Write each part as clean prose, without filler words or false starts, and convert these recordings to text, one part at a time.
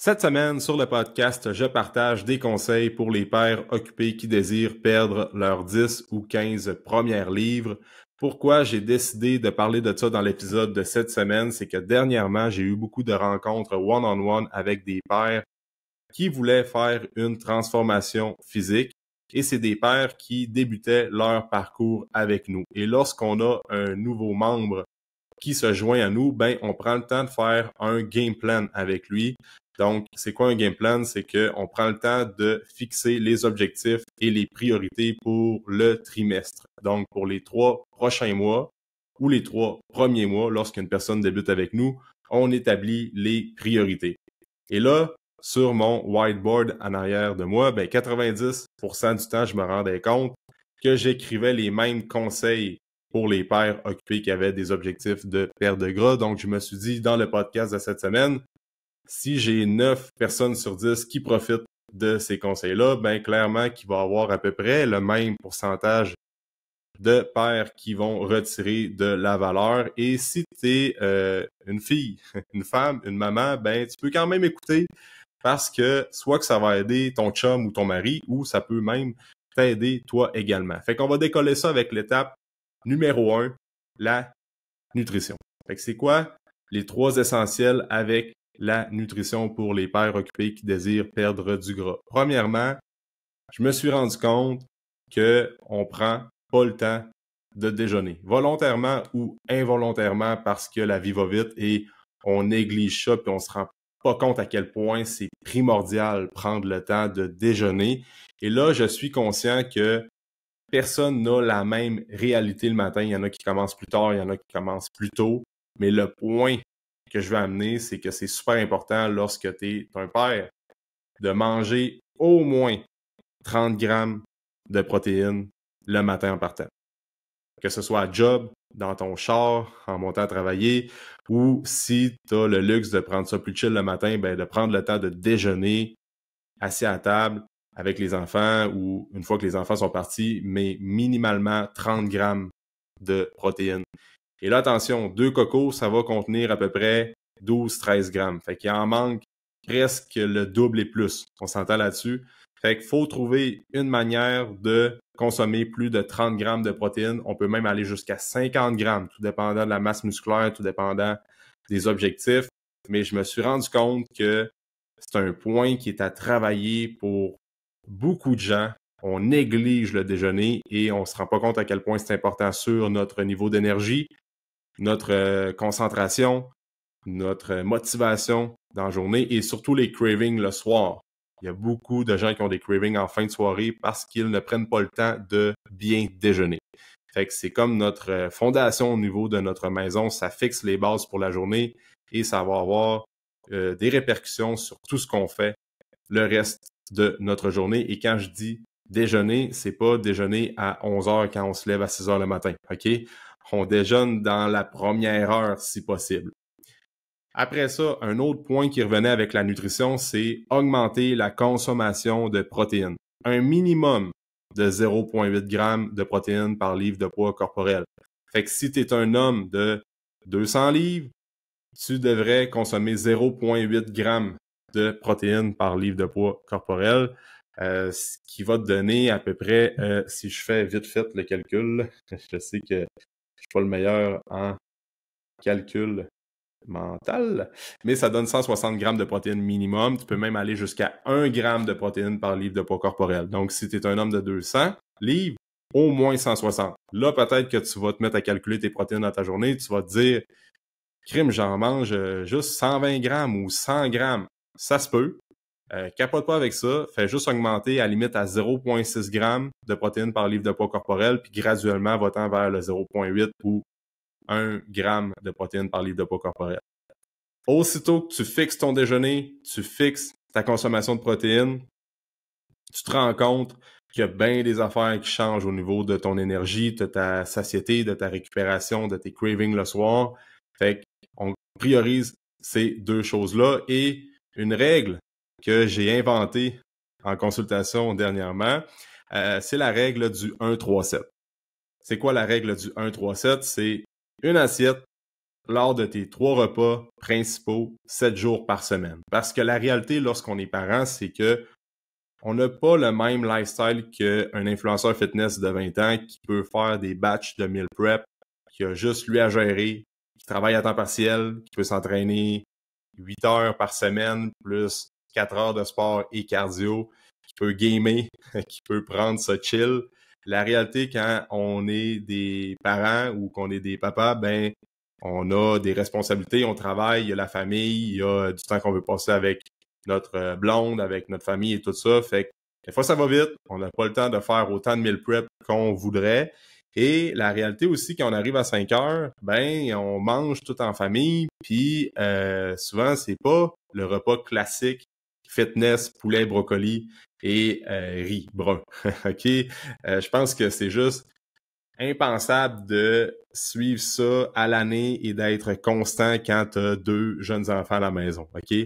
Cette semaine, sur le podcast, je partage des conseils pour les pères occupés qui désirent perdre leurs 10 ou 15 premières livres. Pourquoi j'ai décidé de parler de ça dans l'épisode de cette semaine, c'est que dernièrement, j'ai eu beaucoup de rencontres one-on-one avec des pères qui voulaient faire une transformation physique et c'est des pères qui débutaient leur parcours avec nous. Et lorsqu'on a un nouveau membre qui se joint à nous, ben on prend le temps de faire un game plan avec lui. Donc, c'est quoi un game plan? C'est qu'on prend le temps de fixer les objectifs et les priorités pour le trimestre. Donc, pour les 3 prochains mois ou les 3 premiers mois, lorsqu'une personne débute avec nous, on établit les priorités. Et là, sur mon whiteboard en arrière de moi, 90% du temps, je me rendais compte que j'écrivais les mêmes conseils pour les pères occupés qui avaient des objectifs de perte de gras. Donc, je me suis dit, dans le podcast de cette semaine, si j'ai 9 personnes sur 10 qui profitent de ces conseils-là, clairement qu'il va y avoir à peu près le même pourcentage de pères qui vont retirer de la valeur. Et si tu es une fille, une femme, une maman, tu peux quand même écouter parce que soit que ça va aider ton chum ou ton mari ou ça peut même t'aider toi également. Fait qu'on va décoller ça avec l'étape numéro 1, la nutrition. Fait que c'est quoi les 3 essentiels avec la nutrition pour les pères occupés qui désirent perdre du gras? Premièrement, je me suis rendu compte qu'on prend pas le temps de déjeuner, volontairement ou involontairement parce que la vie va vite et on néglige ça puis on se rend pas compte à quel point c'est primordial prendre le temps de déjeuner. Et là, je suis conscient que personne n'a la même réalité le matin. Il y en a qui commencent plus tard, il y en a qui commencent plus tôt. Mais le point que je veux amener, c'est que c'est super important lorsque tu es un père de manger au moins 30 grammes de protéines le matin en partant. Que ce soit à job, dans ton char, en montant à travailler, ou si tu as le luxe de prendre ça plus chill le matin, de prendre le temps de déjeuner assis à table avec les enfants ou une fois que les enfants sont partis, mais minimalement 30 grammes de protéines. Et là, attention, 2 cocos, ça va contenir à peu près 12-13 grammes. Fait qu'il en manque presque le double et plus. On s'entend là-dessus. Fait qu'il faut trouver une manière de consommer plus de 30 grammes de protéines. On peut même aller jusqu'à 50 grammes, tout dépendant de la masse musculaire, tout dépendant des objectifs. Mais je me suis rendu compte que c'est un point qui est à travailler pour beaucoup de gens. On néglige le déjeuner et on ne se rend pas compte à quel point c'est important sur notre niveau d'énergie, notre concentration, notre motivation dans la journée et surtout les cravings le soir. Il y a beaucoup de gens qui ont des cravings en fin de soirée parce qu'ils ne prennent pas le temps de bien déjeuner. Fait que c'est comme notre fondation au niveau de notre maison, ça fixe les bases pour la journée et ça va avoir des répercussions sur tout ce qu'on fait le reste de notre journée. Et quand je dis déjeuner, c'est pas déjeuner à 11 heures quand on se lève à 6 heures le matin, OK? On déjeune dans la première heure si possible. Après ça, un autre point qui revenait avec la nutrition, c'est augmenter la consommation de protéines. Un minimum de 0,8 grammes de protéines par livre de poids corporel. Fait que si tu es un homme de 200 livres, tu devrais consommer 0,8 grammes de protéines par livre de poids corporel, ce qui va te donner à peu près, si je fais vite fait le calcul, je sais que je suis pas le meilleur en calcul mental, mais ça donne 160 grammes de protéines minimum. Tu peux même aller jusqu'à 1 gramme de protéines par livre de poids corporel. Donc, si tu es un homme de 200 livres, au moins 160. Là, peut-être que tu vas te mettre à calculer tes protéines dans ta journée. Tu vas te dire, crime, j'en mange juste 120 grammes ou 100 grammes. Ça se peut. Capote pas avec ça. Fais juste augmenter à la limite à 0,6 grammes de protéines par livre de poids corporel, puis graduellement, va-t'en vers le 0,8 ou 1 gramme de protéines par livre de poids corporel. Aussitôt que tu fixes ton déjeuner, tu fixes ta consommation de protéines, tu te rends compte qu'il y a bien des affaires qui changent au niveau de ton énergie, de ta satiété, de ta récupération, de tes cravings le soir. Fait qu'on priorise ces 2 choses-là. Et une règle que j'ai inventée en consultation dernièrement, c'est la règle du 1-3-7. C'est quoi la règle du 1-3-7? C'est une assiette lors de tes 3 repas principaux 7 jours par semaine. Parce que la réalité, lorsqu'on est parent, c'est que on n'a pas le même lifestyle qu'un influenceur fitness de 20 ans qui peut faire des batchs de meal prep, qui a juste lui à gérer, qui travaille à temps partiel, qui peut s'entraîner 8 heures par semaine, plus 4 heures de sport et cardio, qui peut gamer, qui peut prendre ça chill. La réalité, quand on est des parents ou qu'on est des papas, ben on a des responsabilités, on travaille, il y a la famille, il y a du temps qu'on veut passer avec notre blonde, avec notre famille et tout ça. Fait que des fois, ça va vite. On n'a pas le temps de faire autant de meal prep qu'on voudrait. Et la réalité aussi, quand on arrive à 5 heures, ben on mange tout en famille. Puis souvent, c'est pas le repas classique fitness, poulet, brocoli et riz brun. OK? Je pense que c'est juste impensable de suivre ça à l'année et d'être constant quand tu as 2 jeunes enfants à la maison. OK?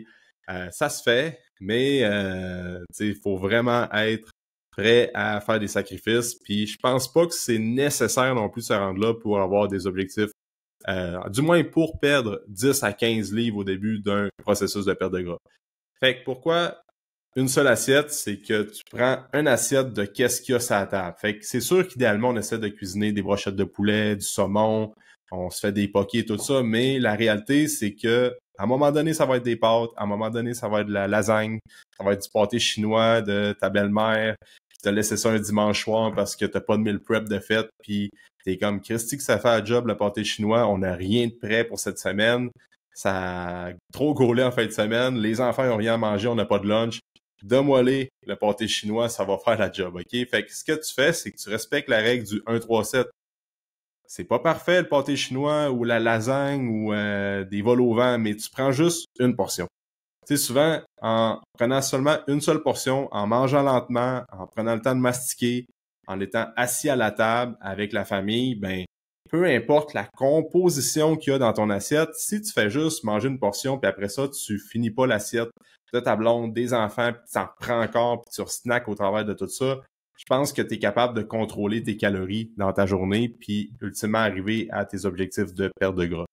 Ça se fait, mais il faut vraiment être prêt à faire des sacrifices. Puis je pense pas que c'est nécessaire non plus de se rendre là pour avoir des objectifs, du moins pour perdre 10 à 15 livres au début d'un processus de perte de gras. Fait que pourquoi une seule assiette, c'est que tu prends une assiette de qu'est-ce qu'il y a sur la table. Fait que c'est sûr qu'idéalement, on essaie de cuisiner des brochettes de poulet, du saumon, on se fait des pokés et tout ça, mais la réalité, c'est que à un moment donné, ça va être des pâtes, à un moment donné, ça va être de la lasagne, ça va être du pâté chinois de ta belle-mère qui t'a laissé ça un dimanche soir parce que t'as pas de meal prep de fête, puis t'es comme Christy que ça fait un job le pâté chinois, on n'a rien de prêt pour cette semaine, ça a trop gaulé en fin de semaine, les enfants n'ont rien à manger, on n'a pas de lunch. Donne-moi-les, le pâté chinois, ça va faire la job, OK? Fait que ce que tu fais, c'est que tu respectes la règle du 1-3-7. C'est pas parfait, le pâté chinois ou la lasagne ou des vols au vent, mais tu prends juste une portion. Tu sais, souvent, en prenant seulement une seule portion, en mangeant lentement, en prenant le temps de mastiquer, en étant assis à la table avec la famille, ben, peu importe la composition qu'il y a dans ton assiette, si tu fais juste manger une portion, puis après ça, tu finis pas l'assiette de ta blonde, des enfants, puis tu en prends encore, puis tu resnacks au travers de tout ça, je pense que tu es capable de contrôler tes calories dans ta journée, puis ultimement arriver à tes objectifs de perte de gras.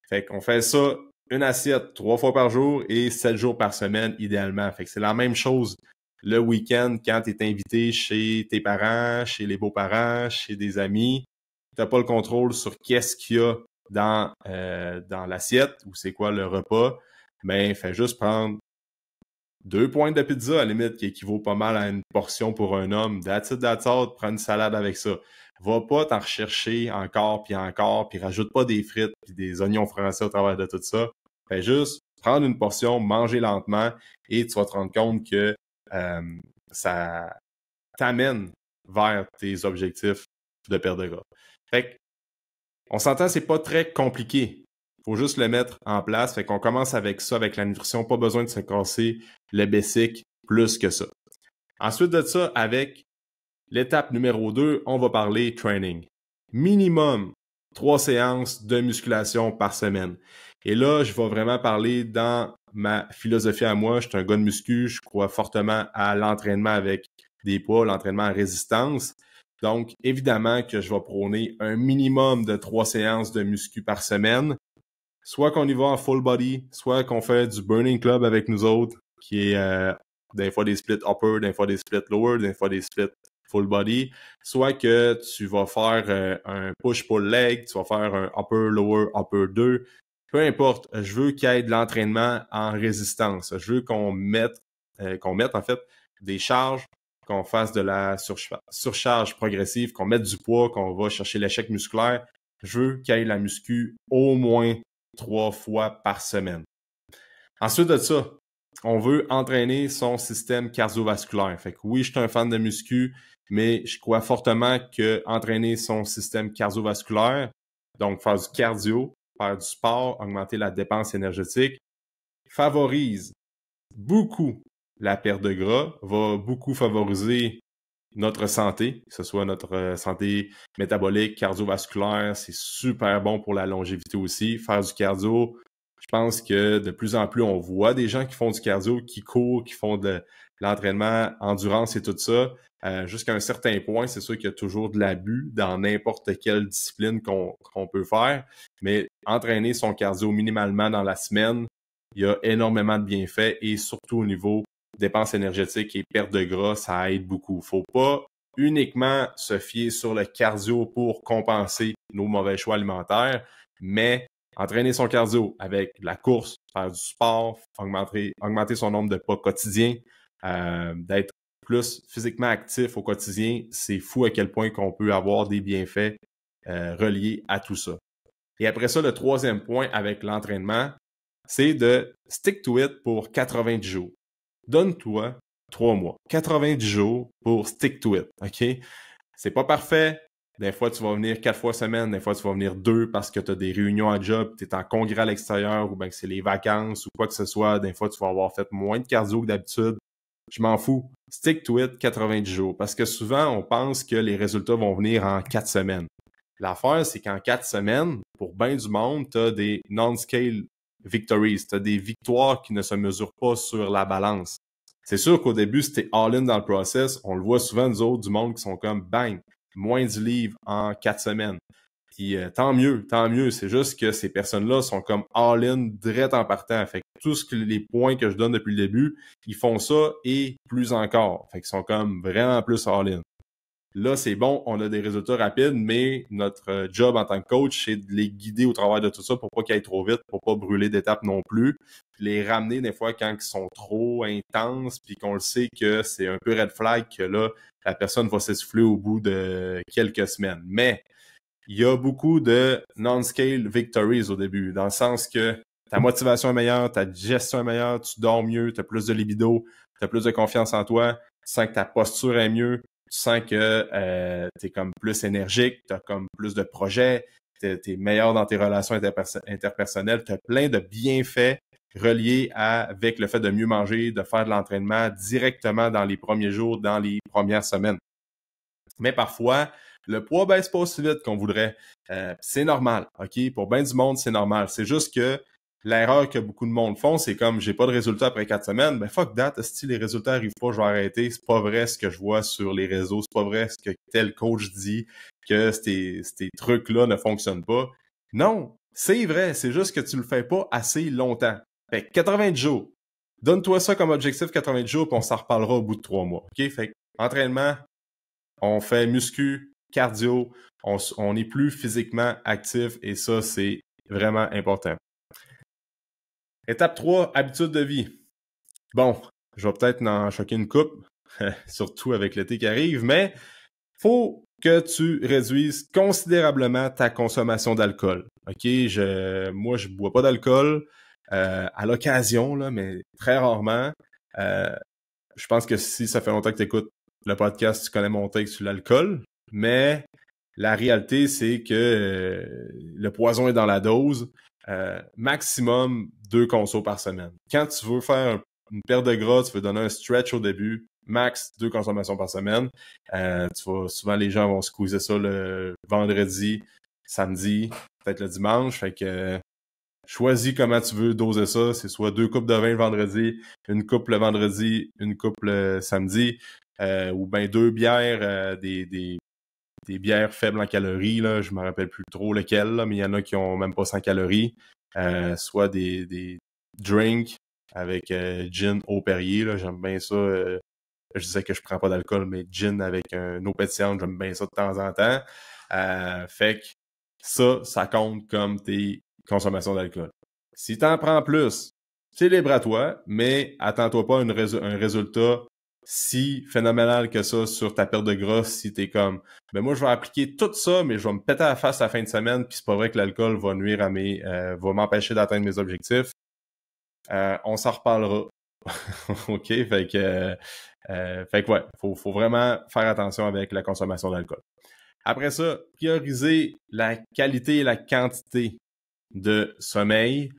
Fait qu'on fait ça, une assiette 3 fois par jour et 7 jours par semaine idéalement. Fait que c'est la même chose le week-end quand tu es invité chez tes parents, chez les beaux-parents, chez des amis. Tu n'as pas le contrôle sur qu'est-ce qu'il y a dans l'assiette ou c'est quoi le repas. Ben, fais juste prendre 2 pointes de pizza, à la limite, qui équivaut pas mal à une portion pour un homme. That's it, prends une salade avec ça. Va pas t'en rechercher encore, puis rajoute pas des frites puis des oignons français au travers de tout ça. Fais juste prendre une portion, manger lentement, et tu vas te rendre compte que ça t'amène vers tes objectifs de perte de gras. Fait que, on s'entend, c'est pas très compliqué. Faut juste le mettre en place. Fait qu'on commence avec ça, avec la nutrition. Pas besoin de se casser le basic plus que ça. Ensuite de ça, avec l'étape numéro 2, on va parler training. Minimum 3 séances de musculation par semaine. Et là, je vais vraiment parler dans ma philosophie à moi. Je suis un gars de muscu. Je crois fortement à l'entraînement avec des poids, l'entraînement à résistance. Donc, évidemment que je vais prôner un minimum de 3 séances de muscu par semaine. Soit qu'on y va en full body, soit qu'on fait du burning club avec nous autres, qui est des fois des splits upper, des fois des splits lower, des fois des splits full body. Soit que tu vas faire un push-pull leg, tu vas faire un upper, lower, upper 2. Peu importe, je veux qu'il y ait de l'entraînement en résistance. Je veux qu'on mette en fait des charges, qu'on fasse de la surcharge progressive, qu'on mette du poids, qu'on va chercher l'échec musculaire. Je veux qu'il y ait la muscu au moins 3 fois par semaine. Ensuite de ça, on veut entraîner son système cardiovasculaire. Fait que oui, je suis un fan de muscu, mais je crois fortement que entraîner son système cardiovasculaire, donc faire du cardio, faire du sport, augmenter la dépense énergétique, favorise beaucoup la perte de gras, va beaucoup favoriser notre santé, que ce soit notre santé métabolique, cardiovasculaire, c'est super bon pour la longévité aussi. Faire du cardio, Je pense que de plus en plus, on voit des gens qui font du cardio, qui courent, qui font de l'entraînement, endurance et tout ça. Jusqu'à un certain point, c'est sûr qu'il y a toujours de l'abus dans n'importe quelle discipline qu'on peut faire, mais entraîner son cardio minimalement dans la semaine, il y a énormément de bienfaits et surtout au niveau dépenses énergétiques et perte de gras, ça aide beaucoup. Faut pas uniquement se fier sur le cardio pour compenser nos mauvais choix alimentaires, mais entraîner son cardio avec la course, faire du sport, augmenter son nombre de pas quotidiens, d'être plus physiquement actif au quotidien, c'est fou à quel point qu'on peut avoir des bienfaits reliés à tout ça. Et après ça, le troisième point avec l'entraînement, c'est de stick to it pour 90 jours. Donne-toi 3 mois, 90 jours pour stick to it, OK? C'est pas parfait. Des fois, tu vas venir 4 fois semaine, des fois, tu vas venir 2 parce que tu as des réunions à job, tu es en congrès à l'extérieur ou bien que c'est les vacances ou quoi que ce soit. Des fois, tu vas avoir fait moins de cardio que d'habitude. Je m'en fous. Stick to it 90 jours parce que souvent, on pense que les résultats vont venir en 4 semaines. L'affaire, c'est qu'en 4 semaines, pour bien du monde, tu as des non-scale victories. Tu as des victoires qui ne se mesurent pas sur la balance. C'est sûr qu'au début, c'était all-in dans le process. On le voit souvent, nous autres, du monde qui sont comme bang, moins du livre en 4 semaines. Puis tant mieux. C'est juste que ces personnes-là sont comme all-in direct en partant. Fait que les points que je donne depuis le début, ils font ça et plus encore. Fait qu'ils sont comme vraiment plus all-in. Là, c'est bon, on a des résultats rapides, mais notre job en tant que coach, c'est de les guider au travers de tout ça pour pas qu'ils aillent trop vite, pour pas brûler d'étapes non plus, puis les ramener des fois quand ils sont trop intenses, puis qu'on le sait que c'est un peu red flag, que là, la personne va s'essouffler au bout de quelques semaines. Mais il y a beaucoup de non-scale victories au début, dans le sens que ta motivation est meilleure, ta digestion est meilleure, tu dors mieux, tu as plus de libido, tu as plus de confiance en toi, tu sens que ta posture est mieux, tu sens que tu es comme plus énergique, tu as comme plus de projets, tu es meilleur dans tes relations interpersonnelles, tu as plein de bienfaits reliés avec le fait de mieux manger, de faire de l'entraînement directement dans les premiers jours, dans les premières semaines. Mais parfois, le poids baisse pas aussi vite qu'on voudrait. C'est normal, OK? Pour bien du monde, c'est normal. C'est juste que l'erreur que beaucoup de monde font, c'est comme j'ai pas de résultats après 4 semaines, ben fuck that, si les résultats arrivent pas, je vais arrêter. C'est pas vrai ce que je vois sur les réseaux, c'est pas vrai ce que tel coach dit, que ces trucs-là ne fonctionnent pas. Non, c'est vrai, c'est juste que tu le fais pas assez longtemps. Fait que 90 jours. Donne-toi ça comme objectif 90 jours, puis on s'en reparlera au bout de 3 mois. OK? Fait que, entraînement, on fait muscu, cardio, on est plus physiquement actif et ça, c'est vraiment important. Étape 3, habitude de vie. Bon, je vais peut-être en choquer une coupe, surtout avec l'été qui arrive, mais faut que tu réduises considérablement ta consommation d'alcool. OK, moi, je bois pas d'alcool à l'occasion, là, mais très rarement. Je pense que si ça fait longtemps que tu écoutes le podcast, tu connais mon take sur l'alcool, mais la réalité, c'est que le poison est dans la dose. Maximum 2 consos par semaine. Quand tu veux faire une perte de gras, tu veux donner un stretch au début, max 2 consommations par semaine. Souvent, les gens vont squeezer ça le vendredi, samedi, peut-être le dimanche. Fait que choisis comment tu veux doser ça. C'est soit 2 coupes de vin le vendredi, une coupe le vendredi, une coupe le samedi, ou bien 2 bières, des bières faibles en calories, là, je me rappelle plus trop lequel, là, mais il y en a qui ont même pas 100 calories. Soit des drinks avec gin au Perrier, là, j'aime bien ça. Je disais que je prends pas d'alcool, mais gin avec un eau pétillante, j'aime bien ça de temps en temps. Fait que ça compte comme tes consommations d'alcool. Si t'en prends plus, c'est libre à toi, mais attends-toi pas un résultat si phénoménal que ça sur ta perte de gras, si t'es comme ben moi je vais appliquer tout ça, mais je vais me péter à la face la fin de semaine, puis c'est pas vrai que l'alcool va nuire va m'empêcher d'atteindre mes objectifs. On s'en reparlera. OK? Fait que ouais, faut vraiment faire attention avec la consommation d'alcool. Après ça, prioriser la qualité et la quantité de sommeil.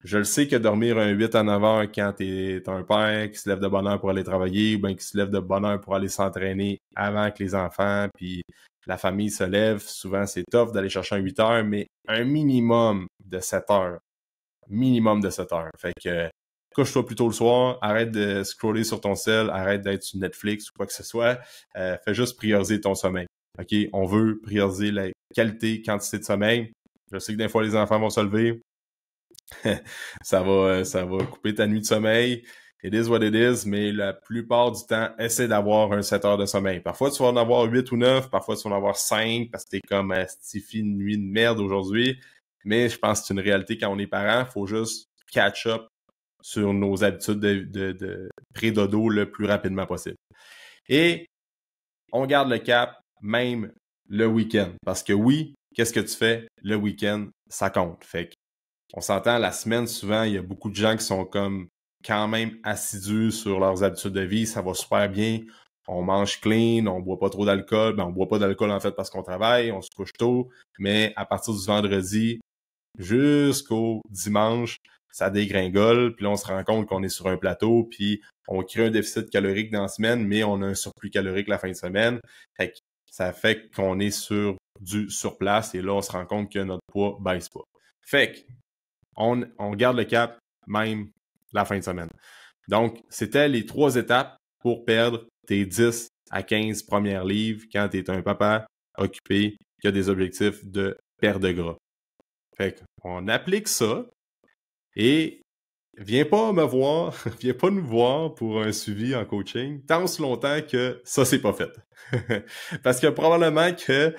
Je le sais que dormir un 8 à 9 heures quand t'es un père qui se lève de bonne heure pour aller travailler ou bien qui se lève de bonne heure pour aller s'entraîner avant que les enfants puis la famille se lève, souvent c'est tough d'aller chercher un 8 heures, mais un minimum de 7 heures. minimum de 7 heures. Fait que couche-toi plus tôt le soir, arrête de scroller sur ton cell, arrête d'être sur Netflix ou quoi que ce soit. Fais juste prioriser ton sommeil. OK? On veut prioriser la qualité, quantité de sommeil. Je sais que des fois, les enfants vont se lever. ça va couper ta nuit de sommeil. It is what it is, mais la plupart du temps, essaie d'avoir un 7 heures de sommeil. Parfois, tu vas en avoir 8 ou 9, parfois, tu vas en avoir 5 parce que t'es comme Stiffy une nuit de merde aujourd'hui. Mais je pense que c'est une réalité quand on est parent. Faut juste catch up sur nos habitudes de pré-dodo le plus rapidement possible. Et on garde le cap même le week-end. Parce que oui, qu'est-ce que tu fais le week-end? Ça compte. Fait que on s'entend, la semaine, souvent, il y a beaucoup de gens qui sont comme quand même assidus sur leurs habitudes de vie. Ça va super bien. On mange clean, on boit pas trop d'alcool. Ben, on boit pas d'alcool, en fait, parce qu'on travaille, on se couche tôt. Mais à partir du vendredi jusqu'au dimanche, ça dégringole. Puis là, on se rend compte qu'on est sur un plateau. Puis on crée un déficit calorique dans la semaine, mais on a un surplus calorique la fin de semaine. Fait que ça fait qu'on est sur du surplace. Et là, on se rend compte que notre poids baisse pas. Fait que on garde le cap même la fin de semaine. Donc, c'était les 3 étapes pour perdre tes 10 à 15 premières livres quand tu es un papa occupé qui a des objectifs de perte de gras. Fait qu'on applique ça et viens pas me voir, viens pas nous voir pour un suivi en coaching tant aussi longtemps que ça, c'est pas fait. Parce que probablement que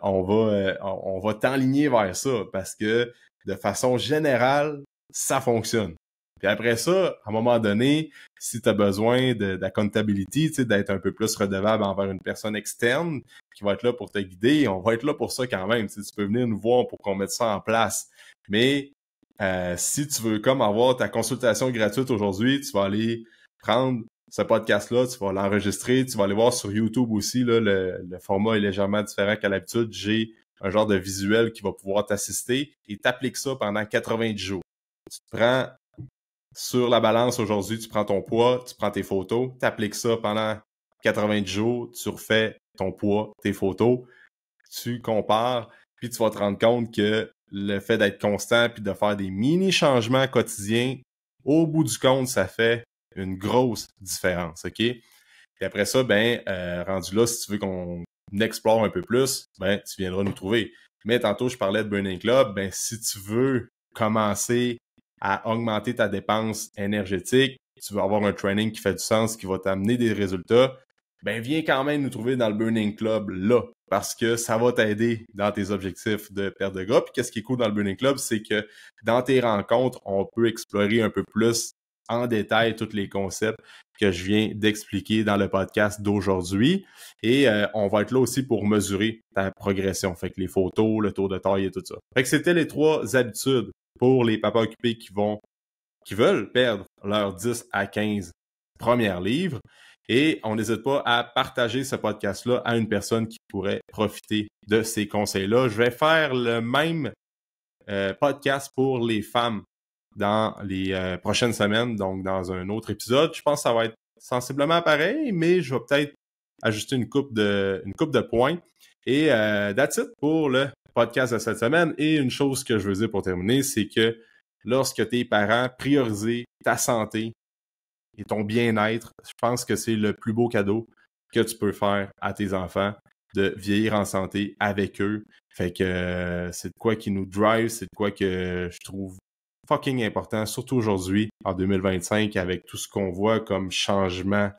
on va t'enligner vers ça parce que de façon générale, ça fonctionne. Puis après ça, à un moment donné, si tu as besoin d'accountability, d'être un peu plus redevable envers une personne externe qui va être là pour te guider, on va être là pour ça quand même. Tu peux venir nous voir pour qu'on mette ça en place. Mais si tu veux comme avoir ta consultation gratuite aujourd'hui, tu vas aller prendre ce podcast-là, tu vas l'enregistrer, tu vas aller voir sur YouTube aussi, là, le format est légèrement différent qu'à l'habitude. J'ai un genre de visuel qui va pouvoir t'assister et t'appliques ça pendant 90 jours. Tu te prends sur la balance aujourd'hui, tu prends ton poids, tu prends tes photos, t'appliques ça pendant 90 jours, tu refais ton poids, tes photos, tu compares, puis tu vas te rendre compte que le fait d'être constant puis de faire des mini-changements quotidiens, au bout du compte, ça fait une grosse différence, OK? Et après ça, rendu là, si tu veux qu'on explore un peu plus, tu viendras nous trouver. Mais tantôt, je parlais de Burning Club, si tu veux commencer à augmenter ta dépense énergétique, tu veux avoir un training qui fait du sens, qui va t'amener des résultats, viens quand même nous trouver dans le Burning Club là, parce que ça va t'aider dans tes objectifs de perte de gras. Puis qu'est-ce qui est cool dans le Burning Club, c'est que dans tes rencontres, on peut explorer un peu plus en détail tous les concepts que je viens d'expliquer dans le podcast d'aujourd'hui. Et on va être là aussi pour mesurer ta progression. Fait que les photos, le tour de taille et tout ça. Fait que c'était les 3 habitudes pour les papas occupés qui veulent perdre leurs 10 à 15 premières livres. Et on n'hésite pas à partager ce podcast-là à une personne qui pourrait profiter de ces conseils-là. Je vais faire le même podcast pour les femmes dans les prochaines semaines, donc dans un autre épisode. Je pense que ça va être sensiblement pareil, mais je vais peut-être ajuster une coupe de points. Et that's it pour le podcast de cette semaine. Et une chose que je veux dire pour terminer, c'est que lorsque tes parents priorisent ta santé et ton bien-être, je pense que c'est le plus beau cadeau que tu peux faire à tes enfants, de vieillir en santé avec eux. Fait que c'est de quoi qui nous drive, c'est de quoi que je trouve fucking important, surtout aujourd'hui, en 2025, avec tout ce qu'on voit comme changement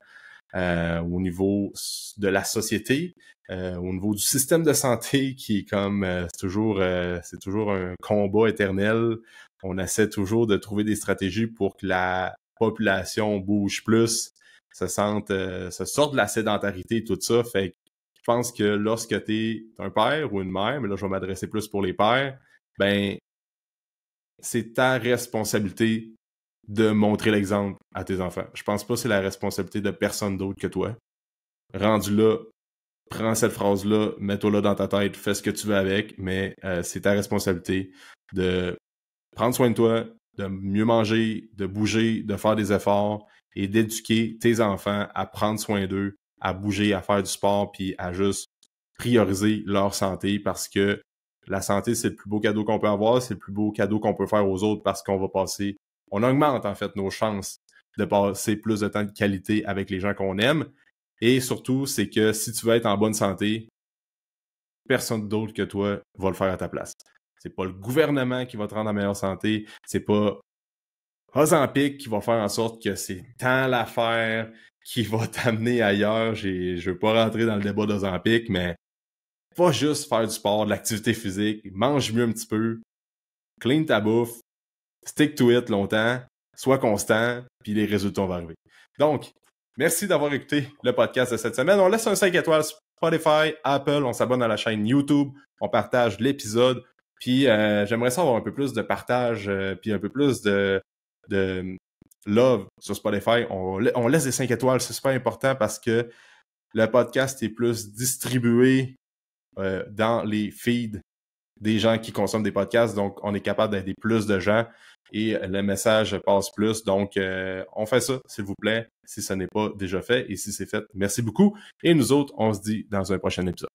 au niveau de la société, au niveau du système de santé qui est comme c'est toujours un combat éternel. On essaie toujours de trouver des stratégies pour que la population bouge plus, se sorte de la sédentarité et tout ça. Fait que je pense que lorsque t'es un père ou une mère, mais là je vais m'adresser plus pour les pères, c'est ta responsabilité de montrer l'exemple à tes enfants. Je pense pas que c'est la responsabilité de personne d'autre que toi. Rendu là, prends cette phrase-là, mets-toi là dans ta tête, fais ce que tu veux avec, mais c'est ta responsabilité de prendre soin de toi, de mieux manger, de bouger, de faire des efforts et d'éduquer tes enfants à prendre soin d'eux, à bouger, à faire du sport, puis à juste prioriser leur santé parce que La santé, c'est le plus beau cadeau qu'on peut avoir, c'est le plus beau cadeau qu'on peut faire aux autres parce qu'on augmente en fait nos chances de passer plus de temps de qualité avec les gens qu'on aime. Et surtout, c'est que si tu veux être en bonne santé, personne d'autre que toi va le faire à ta place. C'est pas le gouvernement qui va te rendre en meilleure santé, c'est pas Ozempic qui va faire en sorte que c'est tant l'affaire qui va t'amener ailleurs. Je veux pas rentrer dans le débat d'Ozempic, mais pas juste faire du sport, de l'activité physique, mange mieux un petit peu, clean ta bouffe, stick to it longtemps, sois constant, puis les résultats vont arriver. Donc, merci d'avoir écouté le podcast de cette semaine. On laisse un 5 étoiles sur Spotify, Apple, on s'abonne à la chaîne YouTube, on partage l'épisode, puis j'aimerais ça avoir un peu plus de partage, puis un peu plus de love sur Spotify. On laisse des 5 étoiles, c'est super important parce que le podcast est plus distribué dans les feeds des gens qui consomment des podcasts, donc on est capable d'aider plus de gens et le message passe plus. Donc, on fait ça, s'il vous plaît, si ce n'est pas déjà fait. Et si c'est fait, merci beaucoup. Et nous autres, on se dit dans un prochain épisode.